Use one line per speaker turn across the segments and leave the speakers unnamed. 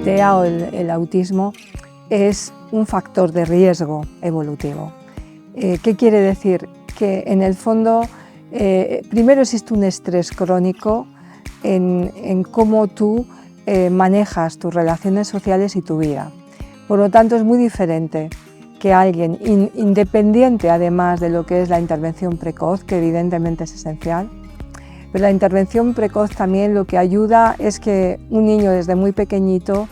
TEA o el autismo es un factor de riesgo evolutivo. ¿Qué quiere decir? Que en el fondo primero existe un estrés crónico en cómo tú manejas tus relaciones sociales y tu vida. Por lo tanto, es muy diferente que alguien independiente, además de lo que es la intervención precoz, que evidentemente es esencial, pero la intervención precoz también lo que ayuda es que un niño desde muy pequeñito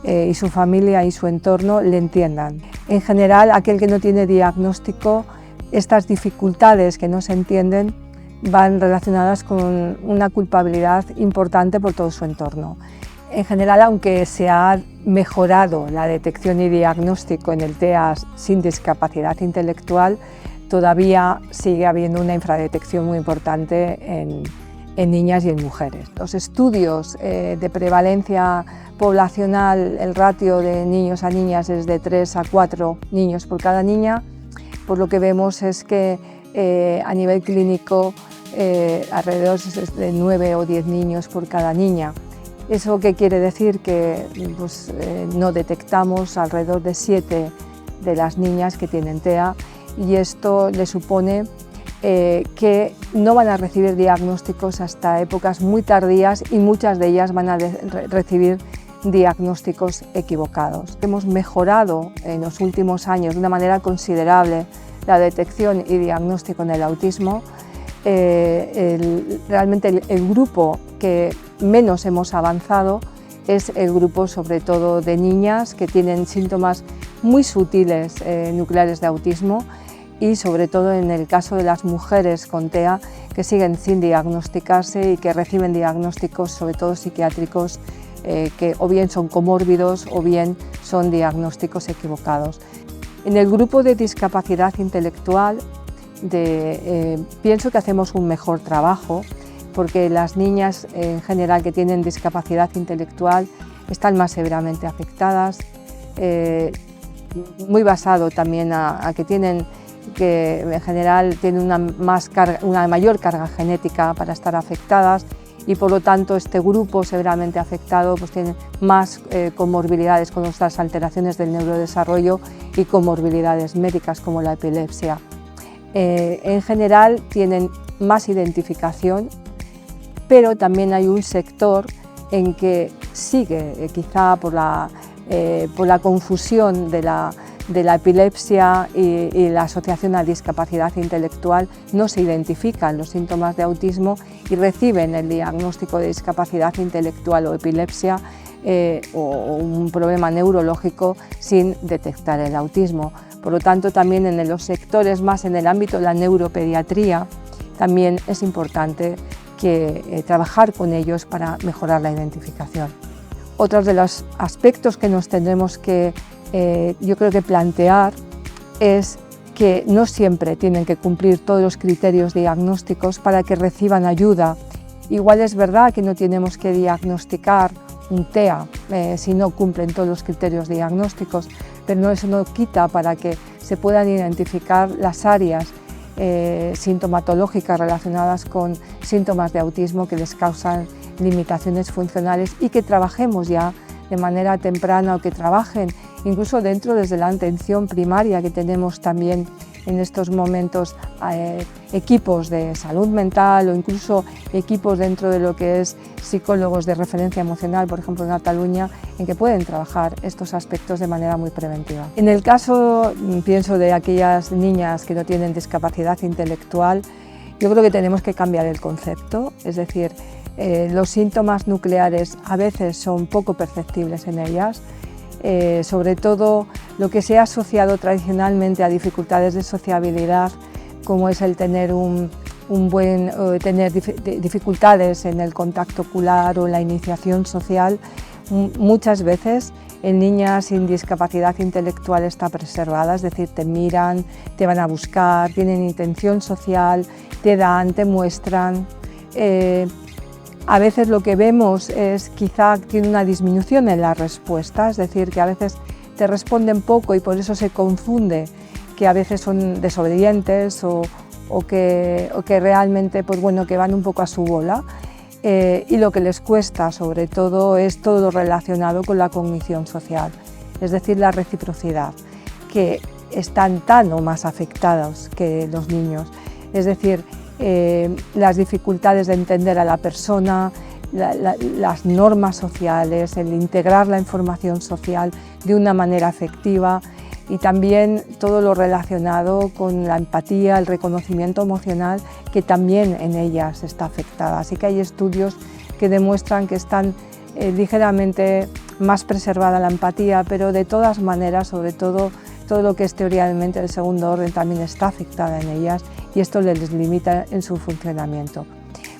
y su familia y su entorno le entiendan. En general, aquel que no tiene diagnóstico, estas dificultades que no se entienden van relacionadas con una culpabilidad importante por todo su entorno. En general, aunque se ha mejorado la detección y diagnóstico en el TEA sin discapacidad intelectual, todavía sigue habiendo una infradetección muy importante en niñas y en mujeres. Los estudios de prevalencia poblacional, el ratio de niños a niñas es de 3 a 4 niños por cada niña. Por lo que vemos es que a nivel clínico alrededor de 9 o 10 niños por cada niña. ¿Eso qué quiere decir? Que no detectamos alrededor de 7 de las niñas que tienen TEA, y esto le supone que no van a recibir diagnósticos hasta épocas muy tardías, y muchas de ellas van a recibir diagnósticos equivocados. Hemos mejorado en los últimos años de una manera considerable la detección y diagnóstico en el autismo. Realmente el grupo que menos hemos avanzado es el grupo sobre todo de niñas que tienen síntomas muy sutiles nucleares de autismo, y sobre todo en el caso de las mujeres con TEA que siguen sin diagnosticarse y que reciben diagnósticos sobre todo psiquiátricos que o bien son comórbidos o bien son diagnósticos equivocados. En el grupo de discapacidad intelectual pienso que hacemos un mejor trabajo, porque las niñas en general que tienen discapacidad intelectual están más severamente afectadas, muy basado también a que en general tienen una mayor carga genética para estar afectadas, y por lo tanto este grupo severamente afectado tiene más comorbilidades con otras alteraciones del neurodesarrollo y comorbilidades médicas como la epilepsia. En general tienen más identificación, pero también hay un sector en que sigue, quizá por la confusión de la epilepsia y la asociación a discapacidad intelectual, no se identifican los síntomas de autismo y reciben el diagnóstico de discapacidad intelectual o epilepsia o un problema neurológico sin detectar el autismo. Por lo tanto, también en los sectores más en el ámbito de la neuropediatría, también es importante trabajar con ellos para mejorar la identificación. Otro de los aspectos que nos tendremos que yo creo que plantear es que no siempre tienen que cumplir todos los criterios diagnósticos para que reciban ayuda. Igual es verdad que no tenemos que diagnosticar un TEA si no cumplen todos los criterios diagnósticos, pero eso no quita para que se puedan identificar las áreas sintomatológicas relacionadas con síntomas de autismo que les causan limitaciones funcionales, y que trabajemos ya de manera temprana, o que trabajen incluso dentro desde la atención primaria, que tenemos también en estos momentos equipos de salud mental o incluso equipos dentro de lo que es psicólogos de referencia emocional, por ejemplo en Cataluña, en que pueden trabajar estos aspectos de manera muy preventiva. En el caso, pienso, de aquellas niñas que no tienen discapacidad intelectual, yo creo que tenemos que cambiar el concepto, es decir, los síntomas nucleares a veces son poco perceptibles en ellas, sobre todo lo que se ha asociado tradicionalmente a dificultades de sociabilidad, como es el tener tener dificultades en el contacto ocular o en la iniciación social. Muchas veces en niñas sin discapacidad intelectual está preservada, es decir, te miran, te van a buscar, tienen intención social, te dan, te muestran. A veces lo que vemos es quizá tiene una disminución en la respuesta, es decir, que a veces te responden poco y por eso se confunde que a veces son desobedientes o que realmente que van un poco a su bola. y lo que les cuesta sobre todo es todo lo relacionado con la cognición social, es decir, la reciprocidad, que están tan o más afectados que los niños, es decir, las dificultades de entender a la persona, las normas sociales, el integrar la información social de una manera efectiva y también todo lo relacionado con la empatía, el reconocimiento emocional, que también en ellas está afectada. Así que hay estudios que demuestran que están ligeramente más preservada la empatía, pero de todas maneras, sobre todo lo que es teoría de mente del segundo orden también está afectada en ellas y esto les limita en su funcionamiento.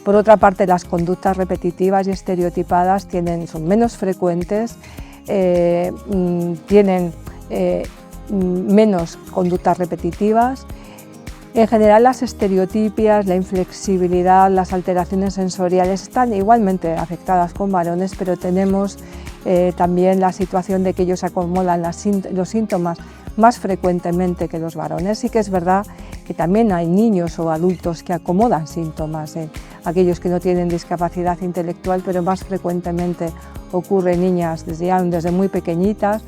Por otra parte, las conductas repetitivas y estereotipadas son menos frecuentes, tienen menos conductas repetitivas. En general, las estereotipias, la inflexibilidad, las alteraciones sensoriales están igualmente afectadas con varones, pero tenemos también la situación de que ellos acomodan los síntomas más frecuentemente que los varones. Sí que es verdad que también hay niños o adultos que acomodan síntomas, aquellos que no tienen discapacidad intelectual, pero más frecuentemente ocurre en niñas desde muy pequeñitas,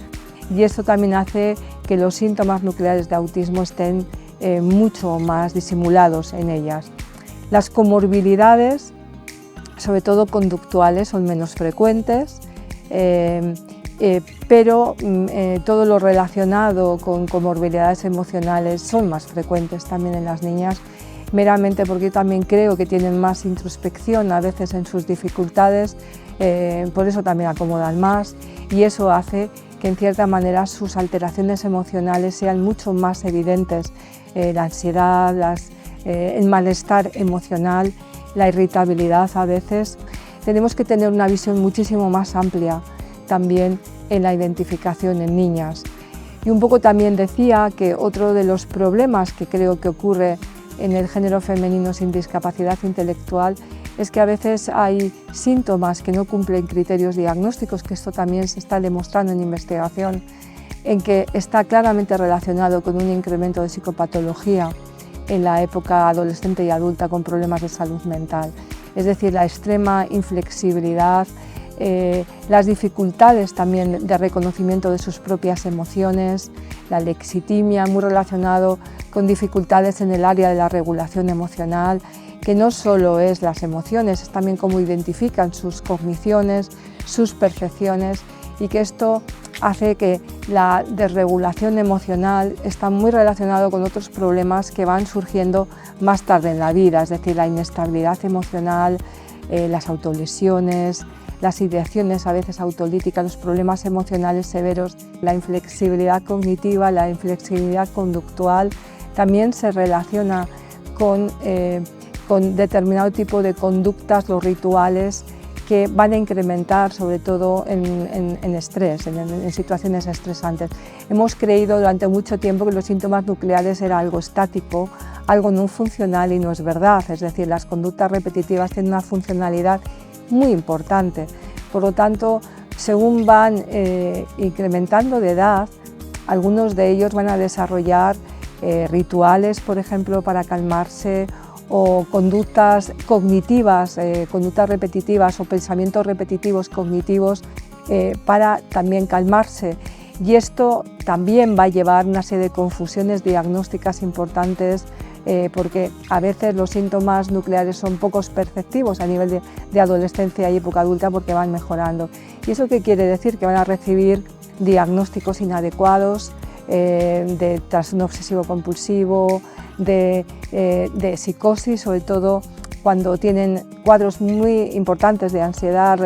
y esto también hace que los síntomas nucleares de autismo estén mucho más disimulados en ellas. Las comorbilidades, sobre todo conductuales, son menos frecuentes, pero todo lo relacionado con comorbilidades emocionales son más frecuentes también en las niñas, meramente porque yo también creo que tienen más introspección a veces en sus dificultades, por eso también acomodan más, y eso hace que en cierta manera sus alteraciones emocionales sean mucho más evidentes, la ansiedad, el malestar emocional, la irritabilidad a veces. Tenemos que tener una visión muchísimo más amplia también en la identificación en niñas. Y un poco también decía que otro de los problemas que creo que ocurre en el género femenino sin discapacidad intelectual es que a veces hay síntomas que no cumplen criterios diagnósticos, que esto también se está demostrando en investigación, en que está claramente relacionado con un incremento de psicopatología en la época adolescente y adulta con problemas de salud mental. Es decir, la extrema inflexibilidad, las dificultades también de reconocimiento de sus propias emociones, la lexitimia, muy relacionado con dificultades en el área de la regulación emocional, que no solo es las emociones, es también cómo identifican sus cogniciones, sus percepciones, y que esto hace que la desregulación emocional está muy relacionado con otros problemas que van surgiendo más tarde en la vida, es decir, la inestabilidad emocional, las autolesiones, las ideaciones a veces autolíticas, los problemas emocionales severos, la inflexibilidad cognitiva, la inflexibilidad conductual, también se relaciona con determinado tipo de conductas, los rituales, que van a incrementar sobre todo en estrés, en situaciones estresantes. Hemos creído durante mucho tiempo que los síntomas nucleares era algo estático, algo no funcional, y no es verdad, es decir, las conductas repetitivas tienen una funcionalidad muy importante. Por lo tanto, según van incrementando de edad, algunos de ellos van a desarrollar rituales, por ejemplo, para calmarse, o conductas cognitivas, conductas repetitivas o pensamientos repetitivos cognitivos para también calmarse. Y esto también va a llevar una serie de confusiones diagnósticas importantes, porque a veces los síntomas nucleares son pocos perceptivos a nivel de adolescencia y época adulta porque van mejorando. ¿Y eso qué quiere decir? Que van a recibir diagnósticos inadecuados de trastorno obsesivo compulsivo, de psicosis, sobre todo cuando tienen cuadros muy importantes de ansiedad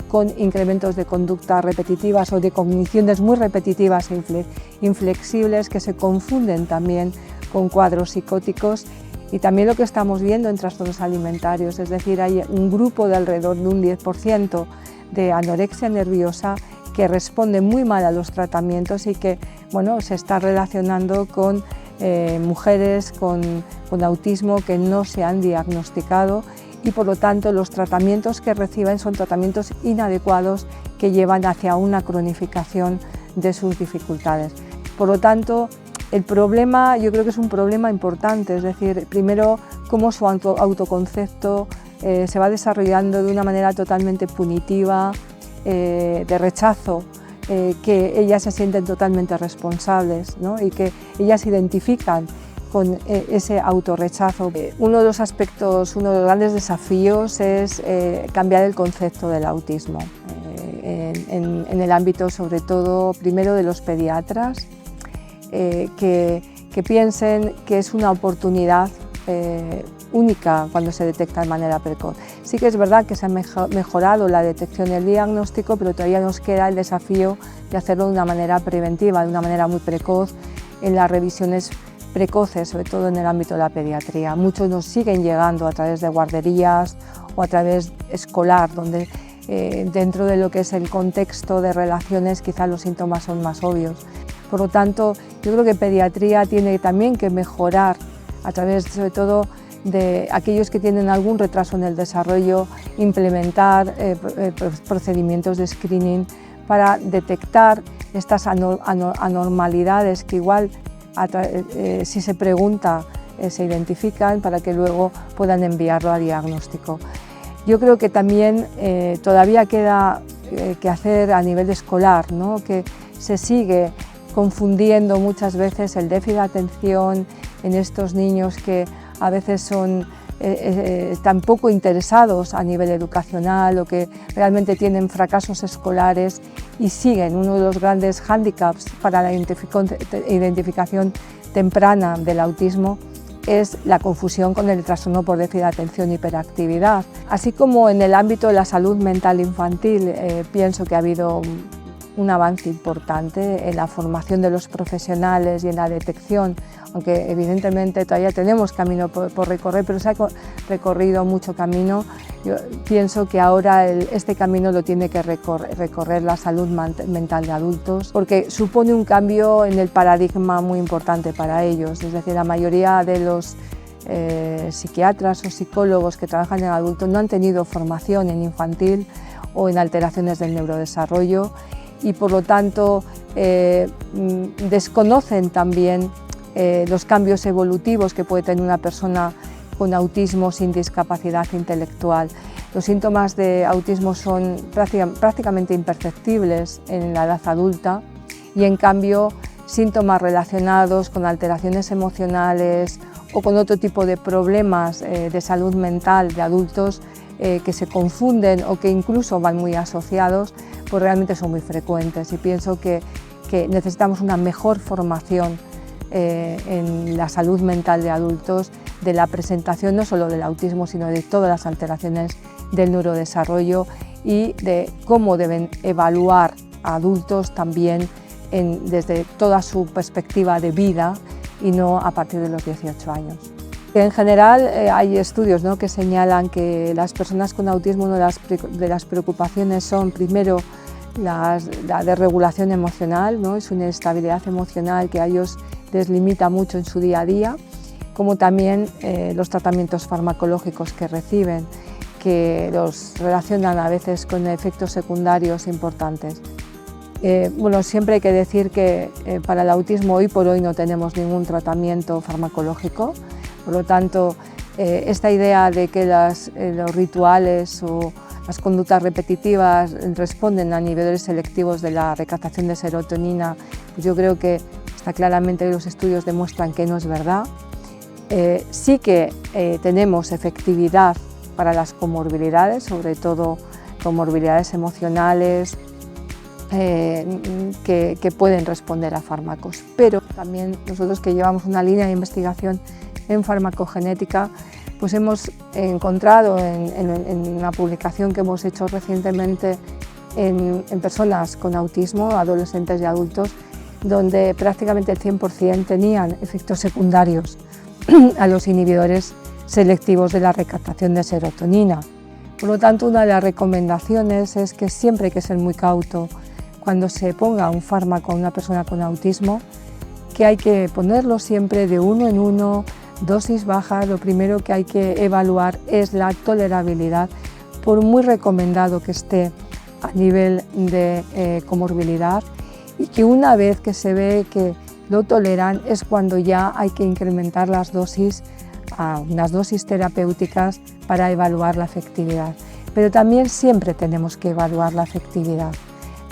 con incrementos de conductas repetitivas o de cogniciones muy repetitivas e inflexibles, que se confunden también con cuadros psicóticos. Y también lo que estamos viendo en trastornos alimentarios, es decir, hay un grupo de alrededor de un 10% de anorexia nerviosa que responde muy mal a los tratamientos y que se está relacionando con mujeres con autismo que no se han diagnosticado, y por lo tanto los tratamientos que reciben son tratamientos inadecuados que llevan hacia una cronificación de sus dificultades. Por lo tanto, el problema, yo creo que es un problema importante, es decir, primero cómo su autoconcepto se va desarrollando de una manera totalmente punitiva, de rechazo, que ellas se sienten totalmente responsables, ¿no? Y que ellas se identifican con ese autorrechazo. Uno de los aspectos, uno de los grandes desafíos es cambiar el concepto del autismo, en el ámbito sobre todo primero de los pediatras, que piensen que es una oportunidad única cuando se detecta de manera precoz. Sí que es verdad que se ha mejorado la detección y el diagnóstico, pero todavía nos queda el desafío de hacerlo de una manera preventiva, de una manera muy precoz, en las revisiones precoces, sobre todo en el ámbito de la pediatría. Muchos nos siguen llegando a través de guarderías o a través escolar, donde dentro de lo que es el contexto de relaciones quizás los síntomas son más obvios. Por lo tanto, yo creo que pediatría tiene también que mejorar a través sobre todo de aquellos que tienen algún retraso en el desarrollo, implementar procedimientos de screening para detectar estas anormalidades que igual si se pregunta se identifican, para que luego puedan enviarlo a diagnóstico. Yo creo que también todavía queda que hacer a nivel escolar, ¿no? Que se sigue confundiendo muchas veces el déficit de atención en estos niños que a veces son tan poco interesados a nivel educacional o que realmente tienen fracasos escolares y siguen. Uno de los grandes hándicaps para la identificación temprana del autismo es la confusión con el trastorno por déficit de atención e hiperactividad. Así como en el ámbito de la salud mental infantil, pienso que ha habido un avance importante en la formación de los profesionales y en la detección, aunque evidentemente todavía tenemos camino por recorrer, pero se ha recorrido mucho camino. Yo pienso que ahora este camino lo tiene que recorrer la salud mental de adultos, porque supone un cambio en el paradigma muy importante para ellos. Es decir, la mayoría de los psiquiatras o psicólogos que trabajan en adultos no han tenido formación en infantil o en alteraciones del neurodesarrollo, y por lo tanto desconocen también los cambios evolutivos que puede tener una persona con autismo sin discapacidad intelectual. Los síntomas de autismo son prácticamente imperceptibles en la edad adulta, y en cambio síntomas relacionados con alteraciones emocionales o con otro tipo de problemas de salud mental de adultos que se confunden o que incluso van muy asociados, pues realmente son muy frecuentes, y pienso que necesitamos una mejor formación en la salud mental de adultos, de la presentación no solo del autismo, sino de todas las alteraciones del neurodesarrollo, y de cómo deben evaluar a adultos también desde toda su perspectiva de vida y no a partir de los 18 años. En general hay estudios, ¿no?, que señalan que las personas con autismo, una de las preocupaciones son primero la desregulación emocional, ¿no? Es una inestabilidad emocional que a ellos les limita mucho en su día a día, como también los tratamientos farmacológicos que reciben, que los relacionan a veces con efectos secundarios importantes. Bueno, siempre hay que decir que para el autismo hoy por hoy no tenemos ningún tratamiento farmacológico. Por lo tanto, esta idea de que los rituales o las conductas repetitivas responden a niveles selectivos de la recaptación de serotonina, pues yo creo que está claramente, los estudios demuestran que no es verdad. Sí que tenemos efectividad para las comorbilidades, sobre todo comorbilidades emocionales, que pueden responder a fármacos, pero también nosotros, que llevamos una línea de investigación en farmacogenética, pues hemos encontrado en una publicación que hemos hecho recientemente en personas con autismo, adolescentes y adultos, donde prácticamente el 100% tenían efectos secundarios a los inhibidores selectivos de la recaptación de serotonina. Por lo tanto, una de las recomendaciones es que siempre hay que ser muy cauto cuando se ponga un fármaco a una persona con autismo, que hay que ponerlo siempre de uno en uno, dosis bajas. Lo primero que hay que evaluar es la tolerabilidad, por muy recomendado que esté a nivel de comorbilidad, y que una vez que se ve que lo toleran es cuando ya hay que incrementar las dosis a unas dosis terapéuticas para evaluar la efectividad. Pero también siempre tenemos que evaluar la efectividad,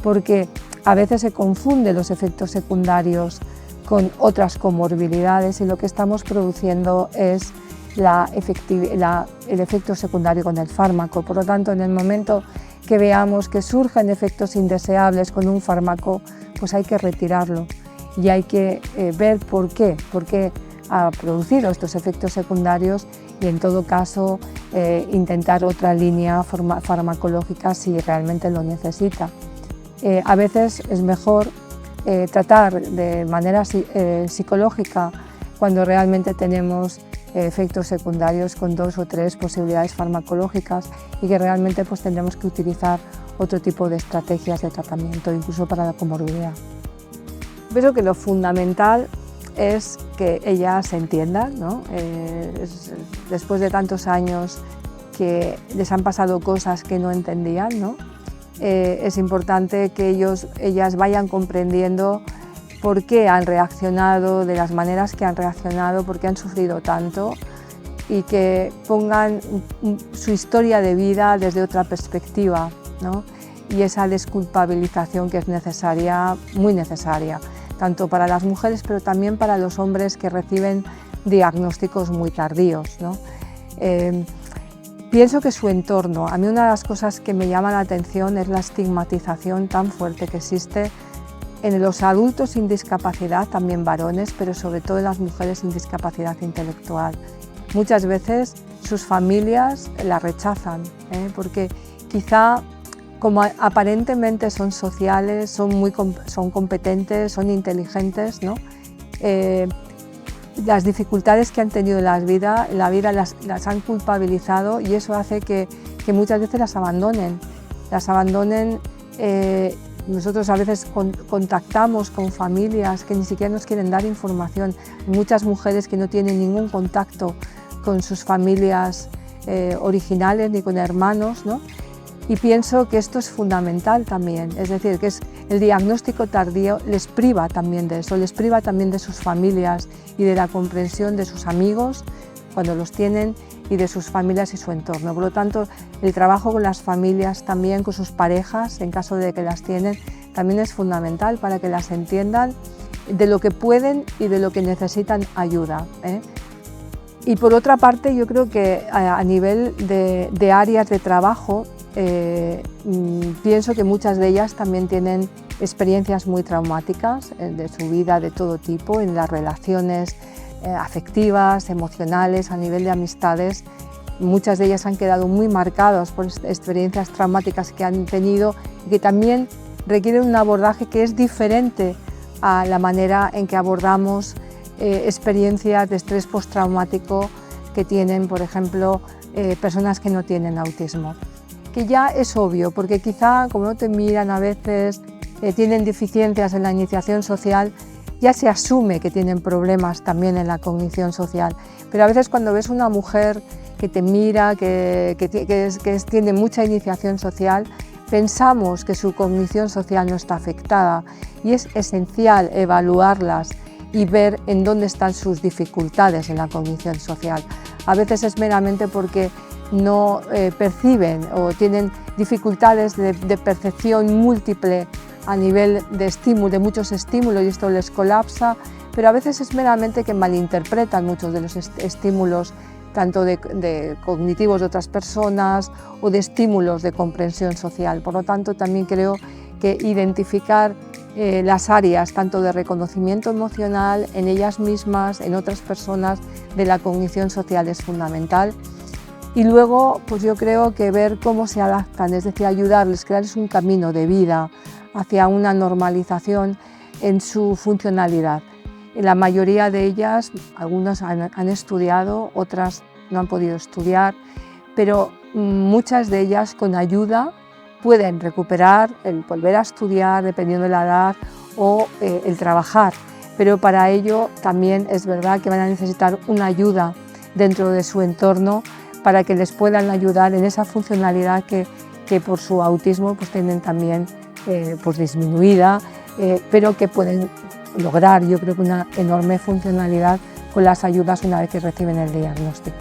porque a veces se confunden los efectos secundarios con otras comorbilidades y lo que estamos produciendo es el efecto secundario con el fármaco. Por lo tanto, en el momento que veamos que surgen efectos indeseables con un fármaco, pues hay que retirarlo y hay que ver por qué ha producido estos efectos secundarios y en todo caso intentar otra línea farmacológica si realmente lo necesita. A veces es mejor tratar de manera psicológica cuando realmente tenemos efectos secundarios con 2 o 3 posibilidades farmacológicas y que realmente pues tendremos que utilizar otro tipo de estrategias de tratamiento, incluso para la comorbilidad. Creo que lo fundamental es que ellas se entiendan, ¿no? Después de tantos años que les han pasado cosas que no entendían, ¿no? Es importante que ellas vayan comprendiendo por qué han reaccionado de las maneras que han reaccionado, por qué han sufrido tanto y que pongan su historia de vida desde otra perspectiva, ¿no? Y esa desculpabilización que es necesaria, muy necesaria, tanto para las mujeres pero también para los hombres que reciben diagnósticos muy tardíos, ¿no? Pienso que su entorno, a mí una de las cosas que me llama la atención es la estigmatización tan fuerte que existe en los adultos sin discapacidad, también varones, pero sobre todo en las mujeres sin discapacidad intelectual. Muchas veces sus familias la rechazan, porque quizá como aparentemente son sociales, son competentes, son inteligentes, ¿no? Las dificultades que han tenido en la vida las han culpabilizado y eso hace que muchas veces las abandonen. Nosotros a veces contactamos con familias que ni siquiera nos quieren dar información. Hay muchas mujeres que no tienen ningún contacto con sus familias originales ni con hermanos, ¿no? Y pienso que esto es fundamental también, es decir, que el diagnóstico tardío les priva también de eso, les priva también de sus familias y de la comprensión de sus amigos cuando los tienen y de sus familias y su entorno. Por lo tanto, el trabajo con las familias, también con sus parejas, en caso de que las tienen, también es fundamental para que las entiendan de lo que pueden y de lo que necesitan ayuda, Y por otra parte, yo creo que a nivel de áreas de trabajo, pienso que muchas de ellas también tienen experiencias muy traumáticas de su vida de todo tipo, en las relaciones afectivas, emocionales, a nivel de amistades. Muchas de ellas han quedado muy marcadas por experiencias traumáticas que han tenido y que también requieren un abordaje que es diferente a la manera en que abordamos experiencias de estrés postraumático que tienen, por ejemplo, personas que no tienen autismo. Que ya es obvio, porque quizá como no te miran a veces, tienen deficiencias en la iniciación social, ya se asume que tienen problemas también en la cognición social. Pero a veces cuando ves una mujer que te mira, que tiene mucha iniciación social, pensamos que su cognición social no está afectada y es esencial evaluarlas y ver en dónde están sus dificultades en la cognición social. A veces es meramente porque no perciben o tienen dificultades de percepción múltiple a nivel de estímulo, de muchos estímulos y esto les colapsa, pero a veces es meramente que malinterpretan muchos de los estímulos, tanto de cognitivos de otras personas o de estímulos de comprensión social. Por lo tanto, también creo que identificar las áreas tanto de reconocimiento emocional en ellas mismas, en otras personas, de la cognición social es fundamental. Y luego, pues yo creo que ver cómo se adaptan, es decir, ayudarles, crearles un camino de vida hacia una normalización en su funcionalidad. La mayoría de ellas, algunas han estudiado, otras no han podido estudiar, pero muchas de ellas con ayuda pueden recuperar el volver a estudiar dependiendo de la edad o el trabajar, pero para ello también es verdad que van a necesitar una ayuda dentro de su entorno para que les puedan ayudar en esa funcionalidad que por su autismo pues tienen también pues disminuida, pero que pueden lograr, yo creo que una enorme funcionalidad con las ayudas una vez que reciben el diagnóstico.